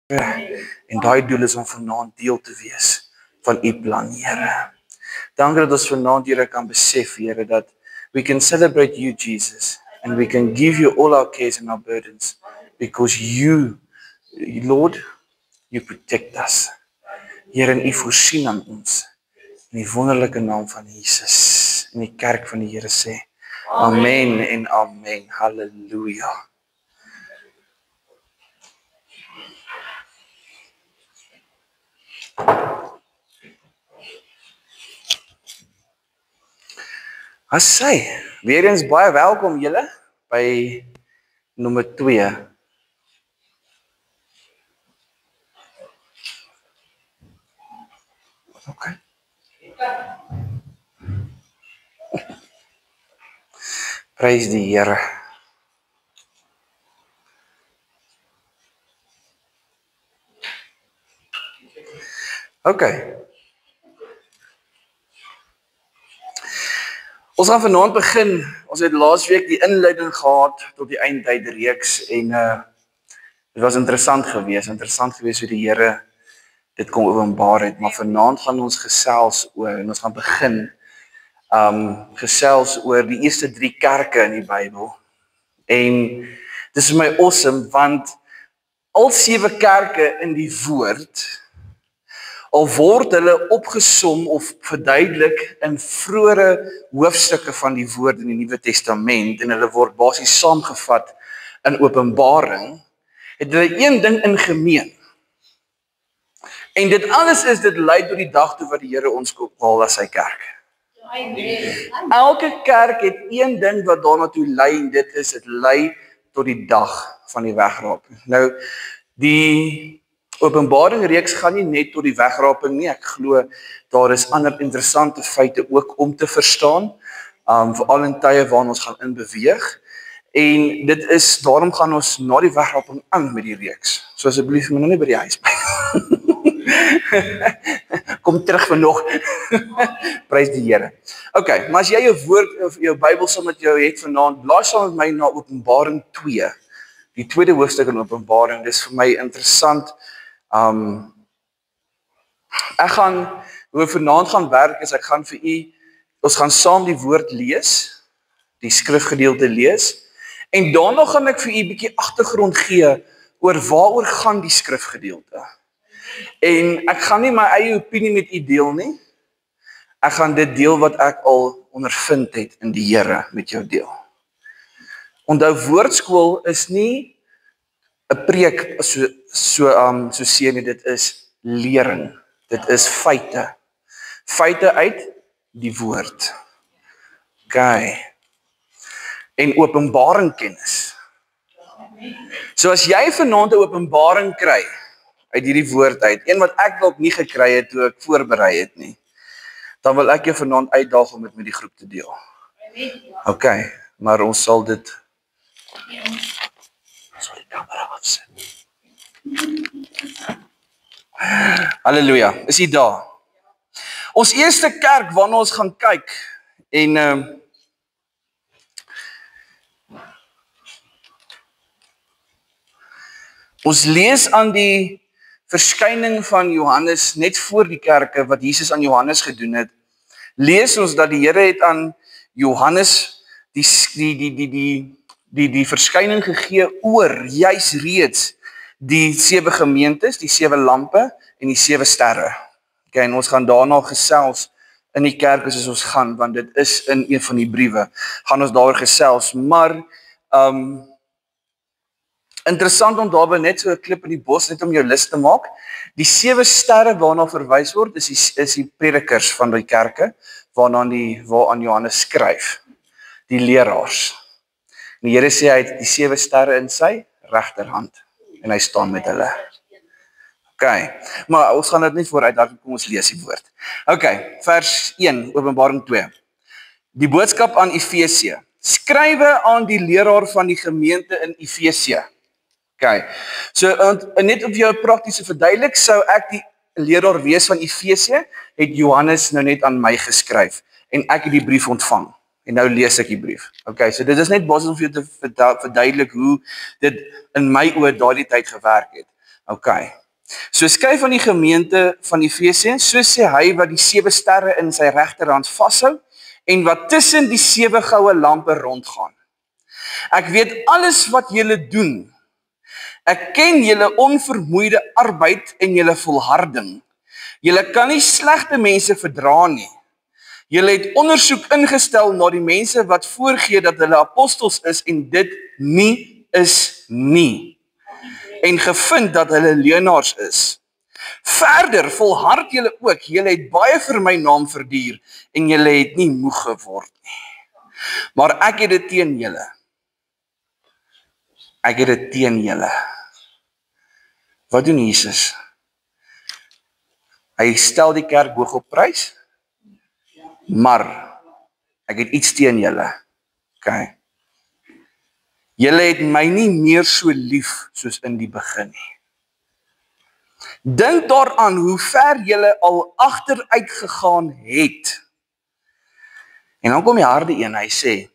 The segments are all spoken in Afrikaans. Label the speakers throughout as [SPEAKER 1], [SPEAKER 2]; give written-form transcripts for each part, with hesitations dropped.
[SPEAKER 1] En daai doel is om vanaand deel te wees van u plan, Here. Dankie dat ons vanaand, Here, kan besef, Here, dat we can celebrate you, Jesus, and we can give you all our cares and our burdens, because you, Lord, you protect us. Here, en u voorsien aan ons, in die wonderlike naam van Jesus, in die kerk van die Here sê, amen en amen, halleluja. As sy, weer eens baie welkom julle by nommer 2. Okay. Prys die Here. Okay. Ons gaan vanaand begin. Ons het laasweek die inleiding gehad tot die eindtydreeks en dit was interessant geweest hoe die Here dit kon openbaar het, maar vanaand gaan ons gesels oor en ons gaan begin gesels oor die eerste 3 kerke in die Bybel. En dit is vir my awesome want al 7 kerke in die woord, al word hulle opgesom of verduidelik in vroeëre hoofstukke van die woord in die Nuwe Testament en hulle word basies saamgevat in Openbaring, het hulle een ding in gemeen. En dit alles is, dit lei tot die dag toe wat die Here ons kaal as sy kerk. Elke kerk het een ding wat daarna toe lei en dit is, dit lei tot die dag van die wegraping. Nou, die Openbaring reeks gaan nie net tot die wegraping nie, ek glo daar is ander interessante feite ook om te verstaan, veral in tye waarin ons gaan inbeweeg, en dit is, daarom gaan ons na die wegraping aan met die reeks, so asseblief moet nou nie by die huis bly. Kom terug vir nog, prys die Here. Okay, maar as jy jou woord, of jou Bybel saam met jou het vanaand, blaai saam met my na Openbaring 2, die tweede hoofstuk in Openbaring, dis vir my interessant. Ek gaan, hoe ek vanaand gaan werk is, ek gaan vir u, ons gaan saam die woord lees, die skrifgedeelte lees, en daarna gaan ek vir u 'n bietjie agtergrond gee oor waaroor gaan die skrifgedeelte. En ek gaan nie my eie opinie met u deel nie, ek gaan dit deel wat ek al ondervind het in die Here met jou deel. Onthou, woordskool is nie 'n preek so sê nie, dit is lering. Dit is feite. Feite uit die woord. Okay. En openbaring kennis. So as jy vanaand 'n openbaring kry uit hierdie woord uit, een wat ek dalk nie gekry het toe ek voorberei het nie, dan wil ek jou vanaand uitdaag om dit met die groep te deel. Okay, maar ons sal dit die kamera afsit. Halleluja, is jy daar? Ons eerste kerk waarna ons gaan kyk en ons lees aan die verskyning van Johannes net voor die kerke wat Jesus aan Johannes gedoen het. Lees ons dat die Here het aan Johannes die verskyning gegee oor juis reeds die 7 gemeentes, die 7 lampe en die 7 sterre. Okay, en ons gaan daarna gesels in die kerk as ons gaan, want dit is in een van die briewe, gaan ons daaroor gesels, maar interessant om daarby net so 'n klip in die bos net om jou lus te maak. Die 7 sterre waarna verwys word is die predikers van die kerke waaraan Johannes skryf. Die leraars. En die Here sê hy het die 7 sterre in sy regterhand en hy staan met hulle. Okay, maar ons gaan dit nie vooruit, daar kom ons lees die woord. Okay, vers 1, Openbaring 2. Die boodskap aan Efesië. Skrywe aan die leraar van die gemeente in Efesië. Okay, so net op jou praktiese verduidelik, sou ek die leraar wees van Efesië, het Johannes nou net aan my geskryf, en ek het die brief ontvang, en nou lees ek die brief. Okay, so dit is net basies om vir jou te verduidelik hoe dit in my oor daardie tyd gewerk het. Okay. So skryf aan die gemeente van Efesië, so sê hy wat die 7 sterre in sy regterhand vashou en wat tussen die 7 goue lampe rondgaan. Ek weet alles wat julle doen. Ek ken julle onvermoeide arbeid en julle volharding. Julle kan nie slegte mense verdra nie. Julle het ondersoek ingestel na die mense wat voorgee dat hulle apostels is en dit nie is nie. En gevind dat hulle leuenaars is. Verder volhard julle ook, julle het baie vir my naam verduur en julle het nie moeg geword nie. Maar ek het dit teen julle. Ek het dit teen julle. Wat doen Jesus? Hy stel die kerk hoog op prys, maar ek het iets teen julle. Okay. Julle het my nie meer so lief soos in die begin nie. Dink daaraan hoe ver julle al agteruit gegaan het. En dan kom die harde een, hy sê,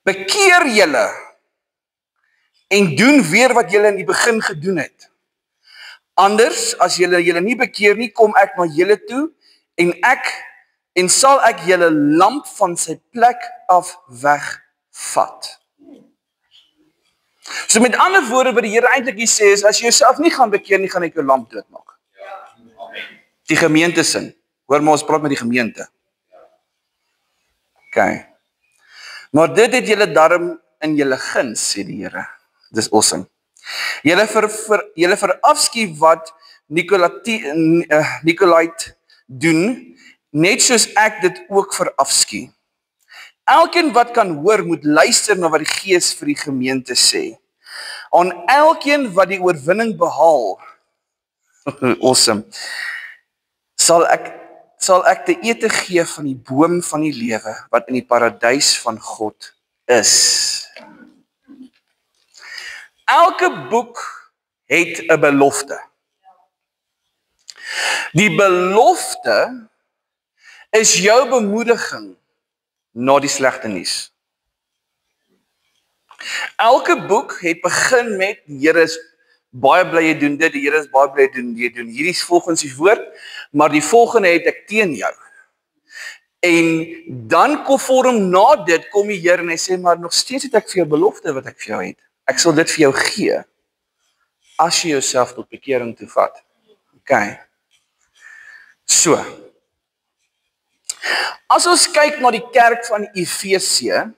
[SPEAKER 1] bekeer julle en doen weer wat julle in die begin gedoen het. Anders, as julle nie bekeer nie, kom ek na julle toe en sal ek julle lamp van sy plek af wegvat. So met ander woorde wat die Here eintlik hier sê is, as jy jouself nie gaan bekeer nie, gaan ek jou lamp doodmaak. Die gemeente sin. Hoor maar, ons praat met die gemeente. Okay. Maar dit het julle darm in julle guns, sê die Here. Dis awesome. Julle verafskie wat Nicolait doen, net soos ek dit ook verafskie. Elkeen wat kan hoor, moet luister na wat die Gees vir die gemeente sê. Aan elkeen wat die oorwinning behaal, awesome, sal ek te ete gee van die boom van die lewe, wat in die paradys van God is. Elke boek het 'n belofte. Die belofte is jou bemoediging na die slegte nuus. Elke boek het begin met, die Here is baie bly jy doen dit, die Here is baie bly jy doen hierdie is volgens die woord, maar die volgende het ek teen jou. En dan konform na dit kom die Here en hy sê, maar nog steeds het ek vir jou belofte wat ek vir jou het. Ek sal dit vir jou gee, as jy jouself tot bekering toe vat. Okay. So. As ons kyk na die kerk van Efesië,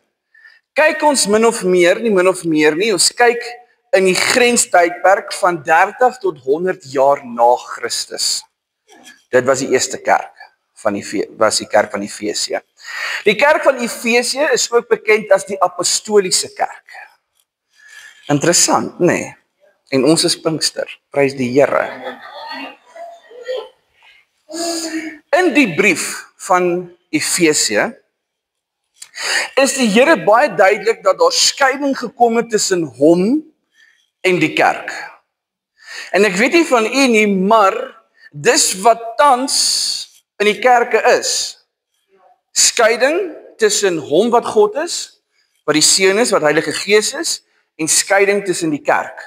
[SPEAKER 1] kyk ons min of meer nie, ons kyk in die grenstydperk van 30 tot 100 jaar na Christus. Dit was die eerste kerk was die kerk van Efesië. Die kerk van Efesië is ook bekend as die apostoliese kerk. Interessant, nee. En ons is Pinkster, prys die Here. In die brief van Efesië is die Here baie duidelik dat daar skeiding gekom het tussen hom en die kerk. En ek weet nie van u nie, maar dis wat tans in die kerke is. Skeiding tussen hom wat God is, wat die Seun is, wat Heilige Gees is, en skeiding tussen die kerk.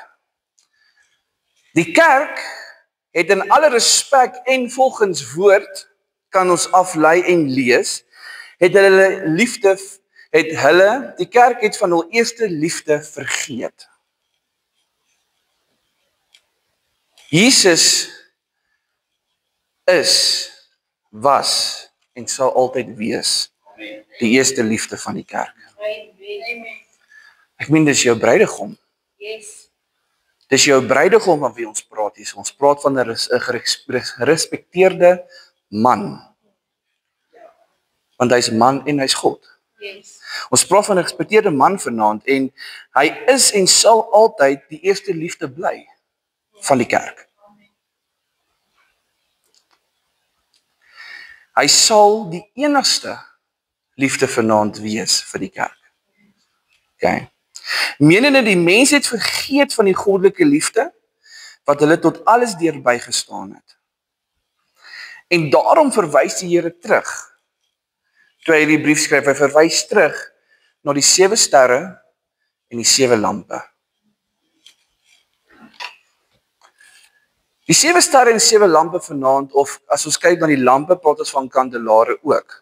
[SPEAKER 1] Die kerk het in alle respek en volgens woord, kan ons aflei en lees, die kerk het van hul eerste liefde vergeet. Jesus is, was en sal altyd wees die eerste liefde van die kerk. Ek meen, dis jou bruidegom. Dis jou bruidegom van wie ons praat hier. Ons praat van 'n gerespekteerde man. Want hy's man en hy's God. Ons praat van 'n gerespekteerde man vanaand en hy is en sal altyd die eerste liefde bly van die kerk. Hy sal die enigste liefde vanaand wees vir die kerk. Okay. Menende die mens het vergeet van die goddelike liefde, wat hulle tot alles deur bygestaan het. En daarom verwys die Here terug, toe hy die brief skryf, hy verwys terug na die 7 sterre en die 7 lampe. Die 7 sterre en 7 lampe vanaand, of as ons kyk na die lampe, praat ons van kandelare ook.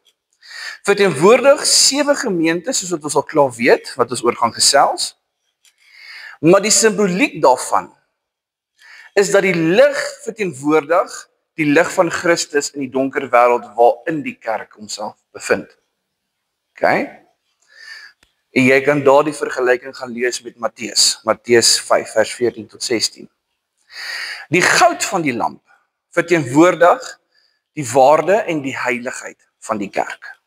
[SPEAKER 1] Verteenwoordig 7 gemeentes, soos wat ons al klaar weet, wat ons oor gaan gesels. Maar die simboliek daarvan is dat die lig verteenwoordig die lig van Christus in die donker wêreld waarin die kerk homself bevind. Okay? En jy kan daar die vergelyking gaan lees met Matteus 5 vers 14 tot 16. Die goud van die lamp verteenwoordig die waarde en die heiligheid van die kerk.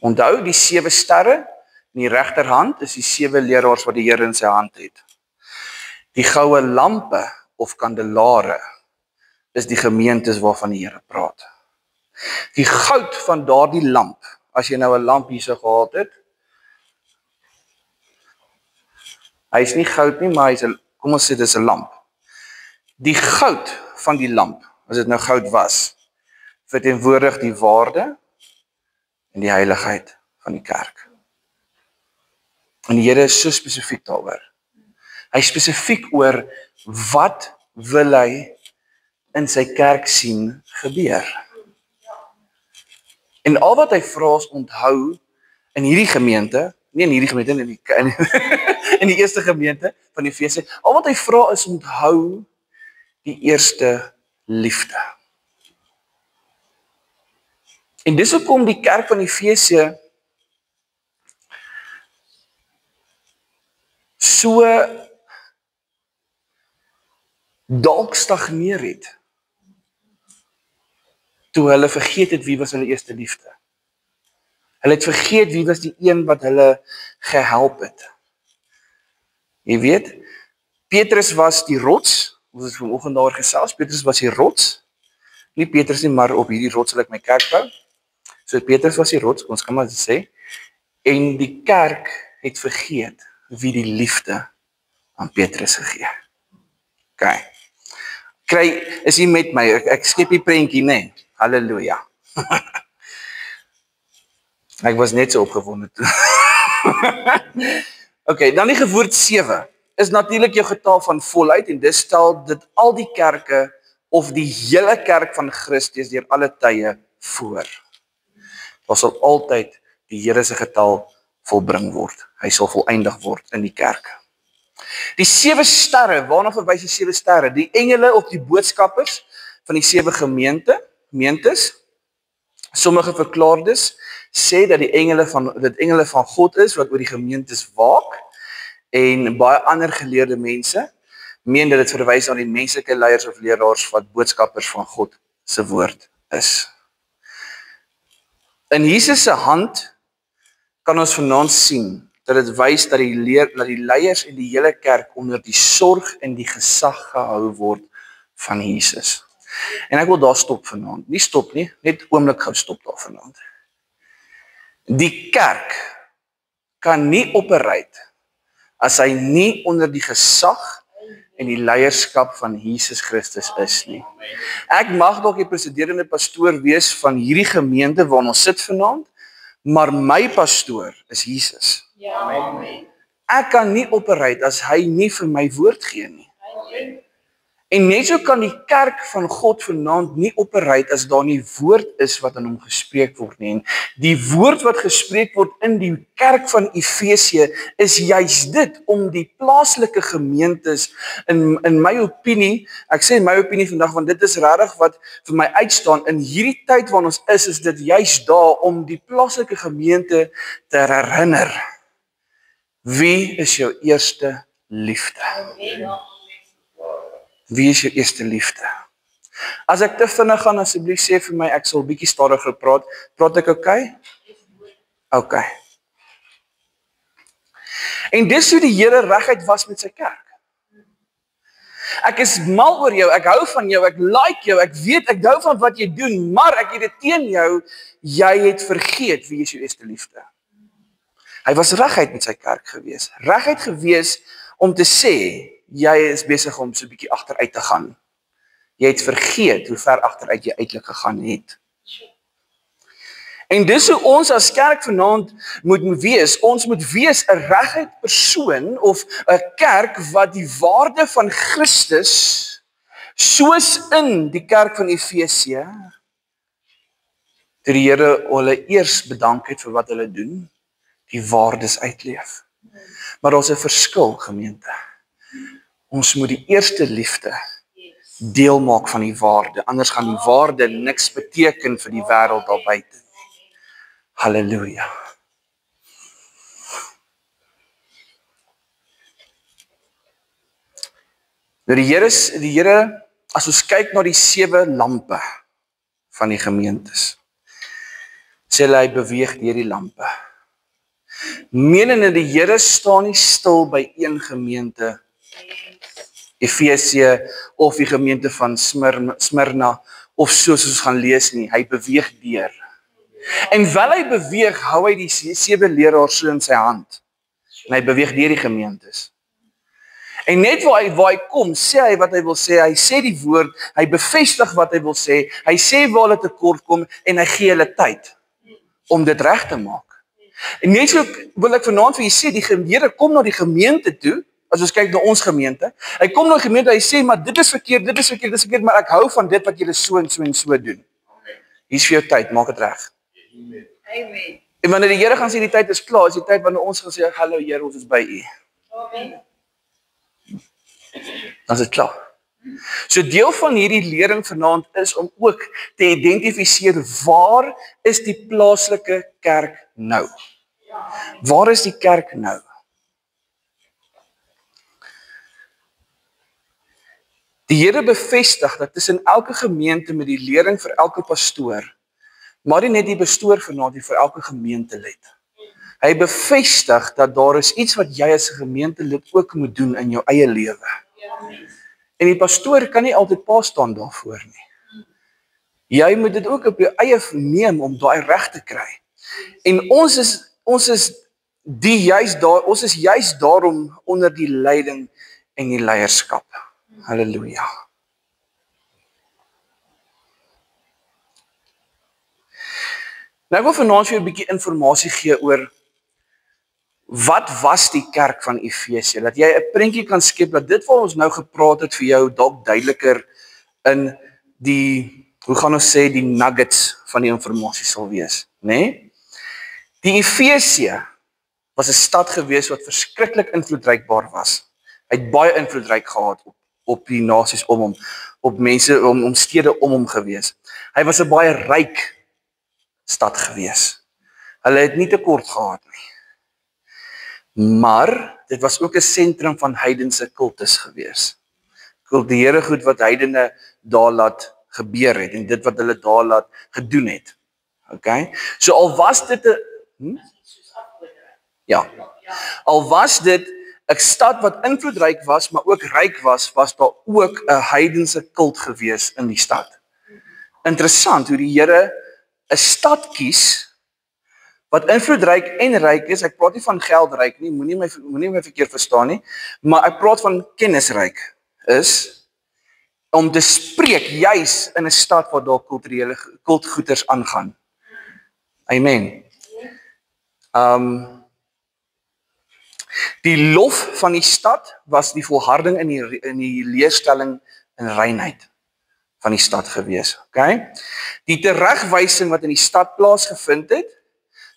[SPEAKER 1] Onthou, die 7 sterre in die regterhand is die 7 leraars wat die Here in sy hand het. Die goue lampe of kandelare is die gemeentes waarvan die Here praat. Die goud van daardie lamp, as jy nou 'n lamp hierso gehad het, hy is nie goud nie, maar kom ons sê dit is 'n lamp. Die goud van die lamp, as dit nou goud was, verteenwoordig die waarde en die heiligheid van die kerk. En die Here is so spesifiek daaroor. Hy is spesifiek oor wat wil hy in sy kerk sien gebeur. En al wat hy vra is onthou in hierdie gemeente, nie in hierdie gemeente, in die eerste gemeente van Efese, al wat hy vra is onthou die eerste liefde. En dis hoekom die kerk van Efese so dalk stagneer het, toe hulle vergeet het wie was hulle eerste liefde. Hulle het vergeet wie was die een wat hulle gehelp het. Jy weet, Petrus was die rots, ons het vanoggend daar gesels, Petrus was die rots, nie Petrus nie, maar op hierdie rots sal ek my kerk bou. So Petrus was die rots, ons kan maar sê, en die kerk het vergeet wie die liefde aan Petrus gegee. Okay. Is hy met my, ek skep die prentjie, nee, halleluja. Ek was net so opgewonde toe. Okay, dan die gewoord 7 is natuurlik jou getal van volheid en dis stel dit al die kerke of die hele kerk van Christus deur alle tye voor. Daar sal altyd die Here se getal volbring word. Hy sal volëindig word in die kerk. Die 7 sterre, waarna verwys die 7 sterre? Die engele of die boodskappers van die 7 gemeentes. Sommige verklaardes sê dat dit engele van God is wat oor die gemeentes waak en baie ander geleerde mense meen dat dit verwys na die menslike leiers of leraars wat boodskappers van God se woord is. In Jesus se hand kan ons vanaand sien dat dit wys dat die leiers en die hele kerk onder die sorg en die gesag gehou word van Jesus. En ek wil daar stop vanaand. Nie stop nie, net oomblik gou stop daar vanaand. Die kerk kan nie operate as hy nie onder die gesag en die leierskap van Jesus Christus is nie. Ek mag dalk die presiderende pastoor wees van hierdie gemeente waar ons sit vanaand, maar my pastoor is Jesus. Amen. Ek kan nie operate as hy nie vir my woord gee nie. Amen. En net so kan die kerk van God vanaand nie operate as daar nie woord is wat aan hom gespreek word nie. En die woord wat gespreek word in die kerk van Efese is juis dit om die plaaslike gemeentes in my opinie, ek sê my opinie vandag want dit is regtig wat vir my uitstaan in hierdie tyd waarin ons is dit juis daar om die plaaslike gemeente te herinner. Wie is jou eerste liefde? Wie is jou eerste liefde? As ek te vinnig gaan, asseblief sê vir my, ek sal bietjie stadiger praat. Praat ek okay? Okay. En dis hoe die Here reguit was met sy kerk. Ek is mal oor jou, ek hou van jou, ek like jou, ek weet, ek hou van wat jy doen, maar ek het dit teen jou, jy het vergeet wie is jou eerste liefde. Hy was reguit met sy kerk gewees. Reguit gewees om te sê, jy is besig om so 'n bietjie agteruit te gaan. Jy het vergeet hoe ver agteruit jy eintlik gegaan het. En dis hoe ons as kerk vanaand moet wees. Ons moet wees 'n reguit persoon of 'n kerk wat die waarde van Christus Soos in die kerk van Efesië, toe die Here hulle eers bedank het vir wat hulle doen, die waardes uitleef. Maar daar's 'n verskil, gemeente. Ons moet die eerste liefde deel maak van die waarde, anders gaan die waarde niks beteken vir die wêreld daar buite. Halleluja. Nou die Here, as ons kyk na die 7 lampe van die gemeentes, sê hy beweeg deur die lampe. Menende die Here staan nie stil by een gemeente, Efesië of die gemeente van Smyrna, of soos ons gaan lees nie, hy beweeg deur. En wel hy beweeg, hou hy die 7 leraars so in sy hand, en hy beweeg deur die gemeentes. En net waar hy kom, sê hy wat hy wil sê, hy sê die woord, hy bevestig wat hy wil sê, hy sê waar hulle tekort kom, en hy gee hulle tyd om dit reg te maak. En net so wil ek vanaand vir julle sê, die Here kom na die gemeente toe, as ons kyk na ons gemeente, hy kom na die gemeente, hy sê, maar dit is verkeerd, dit is verkeerd, maar ek hou van dit wat julle so en so en so doen. Hier is vir jou tyd, maak dit reg.
[SPEAKER 2] Amen.
[SPEAKER 1] En wanneer die Here gaan sê die tyd is klaar, is die tyd wanneer ons gaan sê, hallo Here, ons is by U.
[SPEAKER 2] Amen.
[SPEAKER 1] Dan is dit klaar. So deel van hierdie lering vanaand is om ook te identifiseer, waar is die plaaslike kerk nou? Waar is die kerk nou? Die Here bevestig dat tussen elke gemeente met die lering vir elke pastoor, maar nie net die pastoor vanaand, die vir elke gemeentelid. Hy bevestig dat daar is iets wat jy as 'n gemeentelid ook moet doen in jou eie lewe. En die pastoor kan nie altyd pa staan daarvoor nie. Jy moet dit ook op jou eie neem om daai reg te kry. En ons is juis daarom onder die leiding en die leierskap. Halleluja. Nou ek wil vanaand vir jou 'n bietjie inligting gee oor wat was die kerk van Efesië, dat jy 'n prentjie kan skep dat dit wat ons nou gepraat het vir jou dalk duideliker in die, hoe gaan ons sê, die nuggets van die inligting sal wees, né? Nee? Die Efesië was 'n stad gewees wat verskriklik invloedrykbaar was. Hy het baie invloedryk gehad op die nasies om hom, op mense om stede om hom gewees. Hy was 'n baie ryk stad gewees. Hulle het nie tekort gehad nie. Maar dit was ook 'n sentrum van heidense kultus gewees. Kulturele goed wat heidene daar laat gebeur het en dit wat hulle daar laat gedoen het. Okay? So al was dit 'n Ja. Al was dit 'n stad wat invloedryk was, maar ook ryk was daar ook 'n heidense kult gewees in die stad. Interessant hoe die Here 'n stad kies wat invloedryk en ryk is. Ek praat nie van geldryk nie, moenie my verkeerd verstaan nie, maar ek praat van kennisryk is om te spreek juis in 'n stad waar daar kulturele kultgoeders aangaan. Amen. Die lof van die stad was die volharding in die leerstelling en reinheid van die stad gewees. Okay? Die teregwysing wat in die stad plaasgevind het,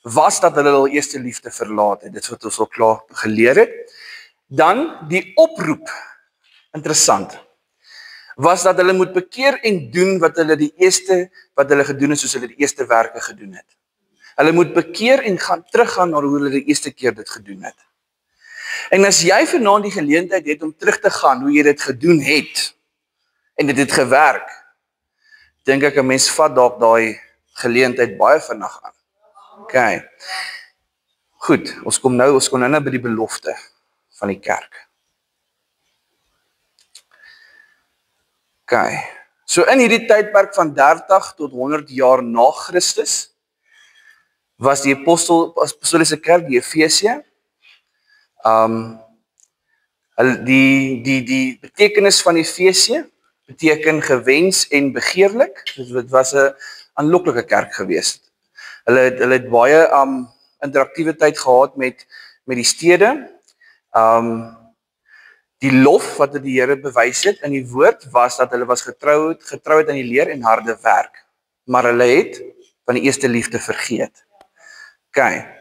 [SPEAKER 1] was dat hulle hul eerste liefde verlaat het. Dit is wat ons al klaar geleer het. Dan die oproep, interessant, was dat hulle moet bekeer en doen wat hulle gedoen het soos hulle die eerste werke gedoen het. Hulle moet bekeer en teruggaan na hoe hulle die eerste keer dit gedoen het. En as jy vanaand die geleentheid het om terug te gaan hoe jy dit gedoen het en dit het gewerk, dink ek 'n mens vat dalk daai geleentheid baie vinnig aan. Okay. Goed, ons kom nou by die belofte van die kerk. Okay. So in hierdie tydperk van 30 tot 100 jaar na Christus was die apostoliese kerk, die Efesië, die betekenis van Efesië beteken gewens en begeerlik. Dit was 'n aanloklike kerk geweest. Hulle het baie interaktiewe tyd gehad met die stede. Die lof wat die Here bewys het in die woord was dat hulle was getrou het aan die leer en harde werk. Maar hulle het van die eerste liefde vergeet. OK.